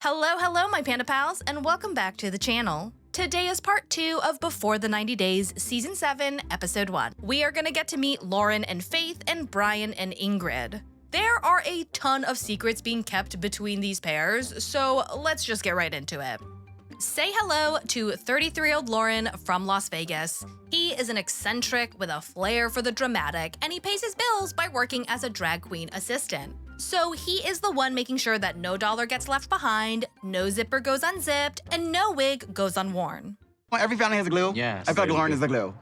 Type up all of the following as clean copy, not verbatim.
Hello, my Panda Pals, and welcome back to the channel. Today is part 2 of Before the 90 Days, Season 7, Episode 1. We are gonna get to meet Loren and Faith and Brian and Ingrid. There are a ton of secrets being kept between these pairs, so let's just get right into it. Say hello to 33-year-old Loren from Las Vegas. He is an eccentric with a flair for the dramatic, and he pays his bills by working as a drag queen assistant. So he is the one making sure that no dollar gets left behind, no zipper goes unzipped, and no wig goes unworn. Well, every family has a glue. Yeah. I feel like Loren is the glue.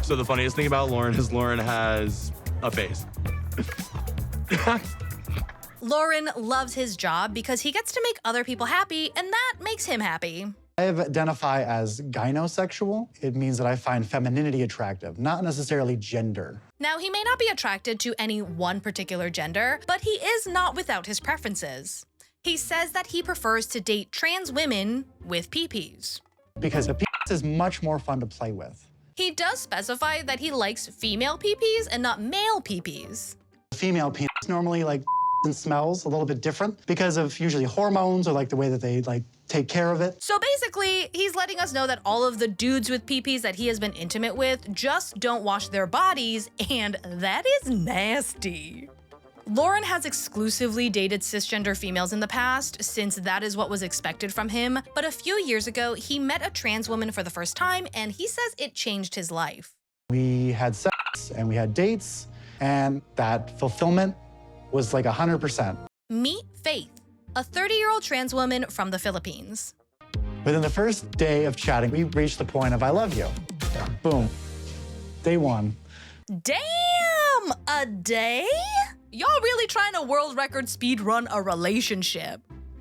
So the funniest thing about Loren is Loren has a face. Loren loves his job because he gets to make other people happy, and that makes him happy. I identify as gynosexual. It means that I find femininity attractive, not necessarily gender. Now, he may not be attracted to any one particular gender, but he is not without his preferences. He says that he prefers to date trans women with PPs. Because a penis is much more fun to play with. He does specify that he likes female PPs and not male PPs. Female penis normally and smells a little bit different because of usually hormones or the way that they take care of it. So basically, he's letting us know that all of the dudes with PPs that he has been intimate with just don't wash their bodies, and that is nasty. Loren has exclusively dated cisgender females in the past, since that is what was expected from him, but a few years ago, he met a trans woman for the first time, and he says it changed his life. We had sex and we had dates, and that fulfillment was 100%. Meet Faith, a 30-year-old trans woman from the Philippines. Within the first day of chatting, we reached the point of I love you. Boom. Day one. Damn! A day? Y'all really trying to world record speed run a relationship.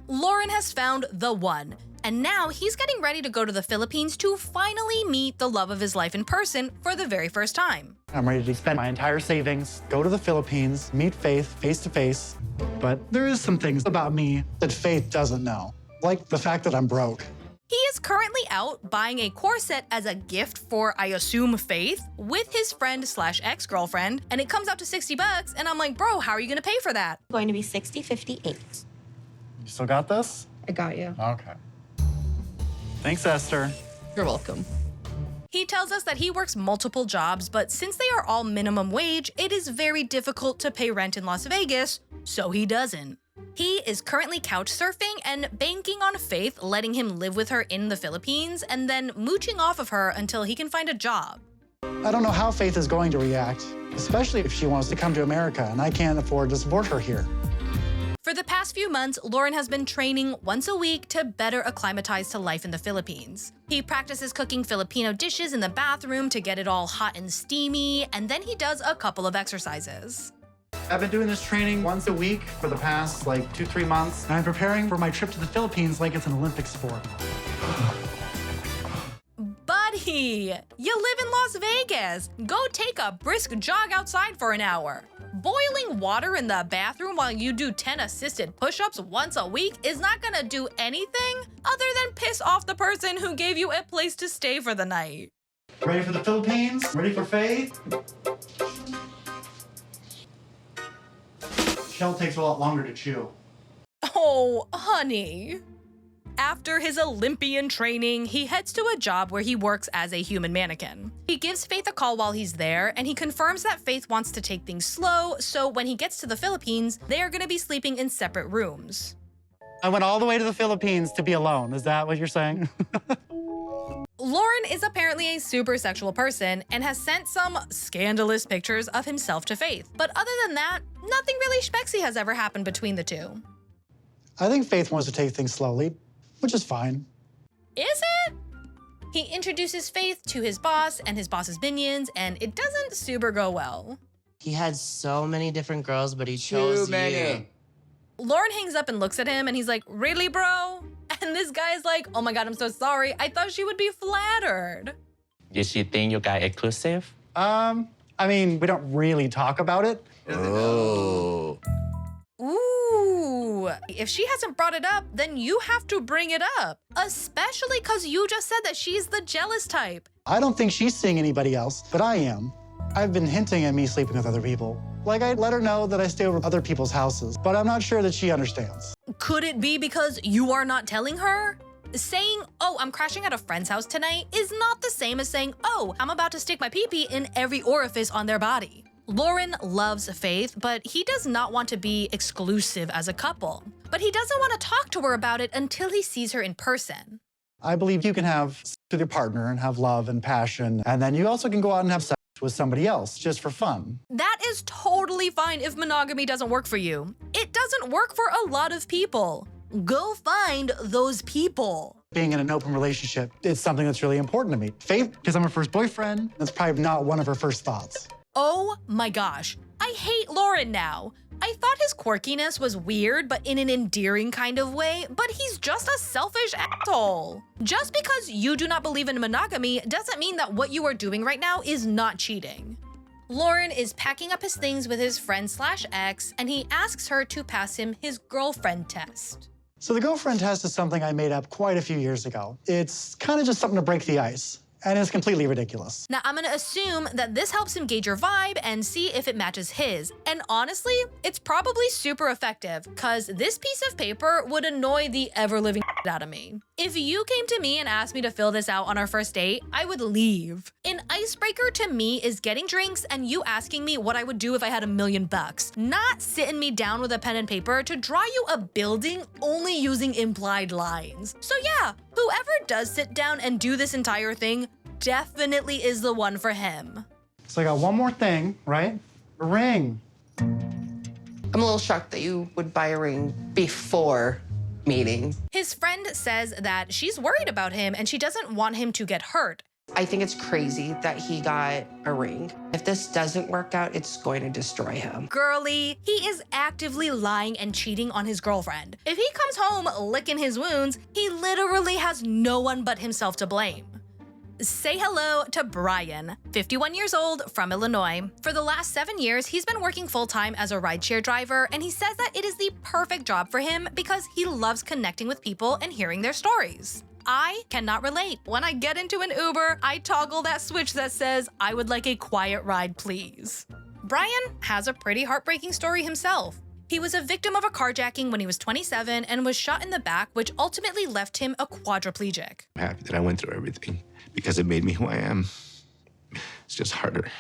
Loren has found the one, and now he's getting ready to go to the Philippines to finally meet the love of his life in person for the very first time. I'm ready to spend my entire savings, go to the Philippines, meet Faith face to face. But there is some things about me that Faith doesn't know, like the fact that I'm broke. He is currently out buying a corset as a gift for, I assume, Faith, with his friend/ex-girlfriend, and it comes out to 60 bucks, and I'm like, bro, how are you gonna pay for that? Going to be 60-58. You still got this? I got you. Okay. Thanks, Esther. You're welcome. He tells us that he works multiple jobs, but since they are all minimum wage, it is very difficult to pay rent in Las Vegas, so he doesn't. He is currently couch surfing and banking on Faith letting him live with her in the Philippines and then mooching off of her until he can find a job. I don't know how Faith is going to react, especially if she wants to come to America and I can't afford to support her here. For the past few months, Loren has been training once a week to better acclimatize to life in the Philippines. He practices cooking Filipino dishes in the bathroom to get it all hot and steamy, and then he does a couple of exercises. I've been doing this training once a week for the past 2-3 months, and I'm preparing for my trip to the Philippines like it's an Olympic sport. Buddy, you live in Las Vegas. Go take a brisk jog outside for an hour. Boiling water in the bathroom while you do 10 assisted push-ups once a week is not gonna do anything other than piss off the person who gave you a place to stay for the night. Ready for the Philippines? Ready for Faith? Shell takes a lot longer to chew. Oh, honey. After his Olympian training, he heads to a job where he works as a human mannequin. He gives Faith a call while he's there, and he confirms that Faith wants to take things slow, so when he gets to the Philippines, they are gonna be sleeping in separate rooms. I went all the way to the Philippines to be alone. Is that what you're saying? Loren is apparently a super sexual person and has sent some scandalous pictures of himself to Faith. But other than that, nothing really spexy has ever happened between the two. I think Faith wants to take things slowly, which is fine. Is it? He introduces Faith to his boss and his boss's minions, and it doesn't super go well. He had so many different girls, but he chose you. Loren hangs up and looks at him, and he's like, really, bro? And this guy's like, oh my God, I'm so sorry. I thought she would be flattered. Did she think you got exclusive? I mean, we don't really talk about it. Oh. Ooh, if she hasn't brought it up, then you have to bring it up. Especially because you just said that she's the jealous type. I don't think she's seeing anybody else, but I am. I've been hinting at me sleeping with other people. Like, I let her know that I stay over other people's houses, but I'm not sure that she understands. Could it be because you are not telling her? Saying, oh, I'm crashing at a friend's house tonight is not the same as saying, oh, I'm about to stick my pee-pee in every orifice on their body. Loren loves Faith, but he does not want to be exclusive as a couple. But he doesn't want to talk to her about it until he sees her in person. I believe you can have sex with your partner and have love and passion, and then you also can go out and have sex with somebody else just for fun. That is totally fine if monogamy doesn't work for you. It doesn't work for a lot of people. Go find those people. Being in an open relationship is something that's really important to me. Faith, because I'm her first boyfriend, that's probably not one of her first thoughts. Oh my gosh, I hate Loren now. I thought his quirkiness was weird, but in an endearing kind of way, but he's just a selfish asshole. Just because you do not believe in monogamy doesn't mean that what you are doing right now is not cheating. Loren is packing up his things with his friend/ex, and he asks her to pass him his girlfriend test. So the girlfriend test is something I made up quite a few years ago. It's kind of just something to break the ice. And it's completely ridiculous. Now, I'm gonna assume that this helps him gauge your vibe and see if it matches his. And honestly, it's probably super effective, cause this piece of paper would annoy the ever-living out of me. If you came to me and asked me to fill this out on our first date, I would leave. An icebreaker to me is getting drinks and you asking me what I would do if I had $1 million, not sitting me down with a pen and paper to draw you a building only using implied lines. So yeah, whoever does sit down and do this entire thing definitely is the one for him. So I got one more thing, right? A ring. I'm a little shocked that you would buy a ring before meeting. His friend says that she's worried about him and she doesn't want him to get hurt. I think it's crazy that he got a ring. If this doesn't work out, it's going to destroy him. Girly, he is actively lying and cheating on his girlfriend. If he comes home licking his wounds, he literally has no one but himself to blame. Say hello to Brian, 51 years old, from Illinois. For the last 7 years, he's been working full-time as a rideshare driver, and he says that it is the perfect job for him because he loves connecting with people and hearing their stories. I cannot relate. When I get into an Uber, I toggle that switch that says, I would like a quiet ride, please. Brian has a pretty heartbreaking story himself. He was a victim of a carjacking when he was 27 and was shot in the back, which ultimately left him a quadriplegic. I'm happy that I went through everything because it made me who I am. It's just harder,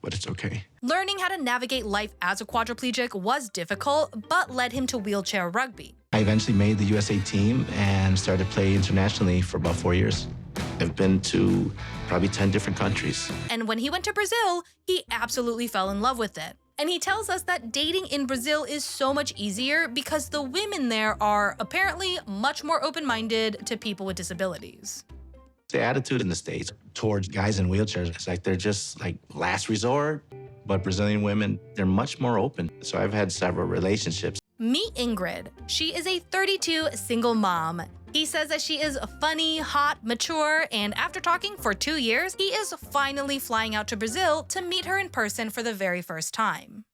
but it's okay. Learning how to navigate life as a quadriplegic was difficult, but led him to wheelchair rugby. I eventually made the USA team and started to play internationally for about 4 years. I've been to probably 10 different countries. And when he went to Brazil, he absolutely fell in love with it. And he tells us that dating in Brazil is so much easier because the women there are apparently much more open-minded to people with disabilities. The attitude in the States towards guys in wheelchairs, it's like they're just like last resort. But Brazilian women, they're much more open. So I've had several relationships. Meet Ingrid. She is a 32 single mom. He says that she is funny, hot, mature, and after talking for 2 years, he is finally flying out to Brazil to meet her in person for the very first time.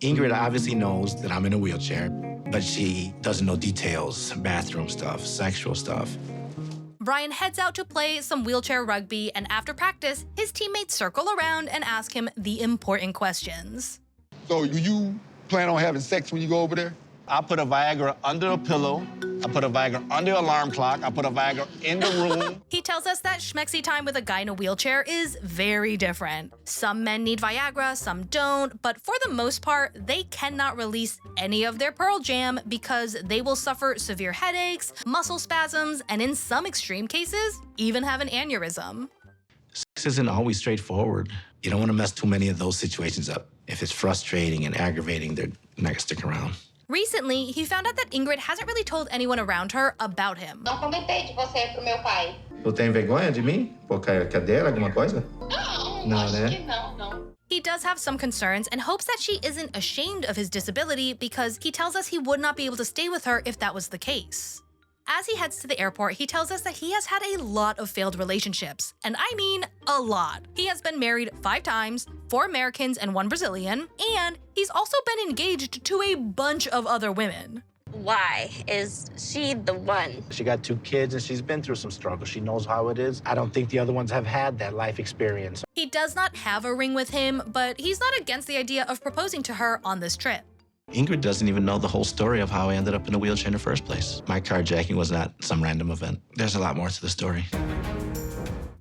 Ingrid obviously knows that I'm in a wheelchair, but she doesn't know details, bathroom stuff, sexual stuff. Brian heads out to play some wheelchair rugby, and after practice, his teammates circle around and ask him the important questions. So do you plan on having sex when you go over there? I put a Viagra under a pillow. I put a Viagra under an alarm clock. I put a Viagra in the room. He tells us that schmexy time with a guy in a wheelchair is very different. Some men need Viagra, some don't, but for the most part, they cannot release any of their Pearl Jam because they will suffer severe headaches, muscle spasms, and in some extreme cases, even have an aneurysm. Sex isn't always straightforward. You don't want to mess too many of those situations up. If it's frustrating and aggravating, they're not gonna stick around. Recently, he found out that Ingrid hasn't really told anyone around her about him. Não comentei de você pro meu pai. Tu tem vergonha de mim? Por cadeira, alguma coisa? Não, acho que não. He does have some concerns and hopes that she isn't ashamed of his disability because he tells us he would not be able to stay with her if that was the case. As he heads to the airport, he tells us that he has had a lot of failed relationships. And I mean a lot. He has been married 5 times, 4 Americans and 1 Brazilian, and he's also been engaged to a bunch of other women. Why is she the one? She got 2 kids and she's been through some struggle. She knows how it is. I don't think the other ones have had that life experience. He does not have a ring with him, but he's not against the idea of proposing to her on this trip. Ingrid doesn't even know the whole story of how I ended up in a wheelchair in the first place. My carjacking was not some random event. There's a lot more to the story.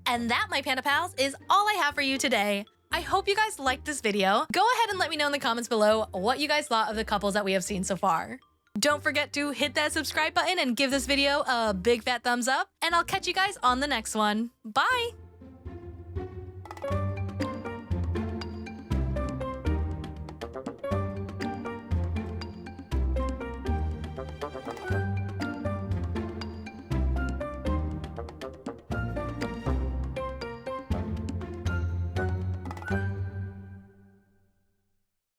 And that, my Panda Pals, is all I have for you today. I hope you guys liked this video. Go ahead and let me know in the comments below what you guys thought of the couples that we have seen so far. Don't forget to hit that subscribe button and give this video a big fat thumbs up, and I'll catch you guys on the next one. Bye!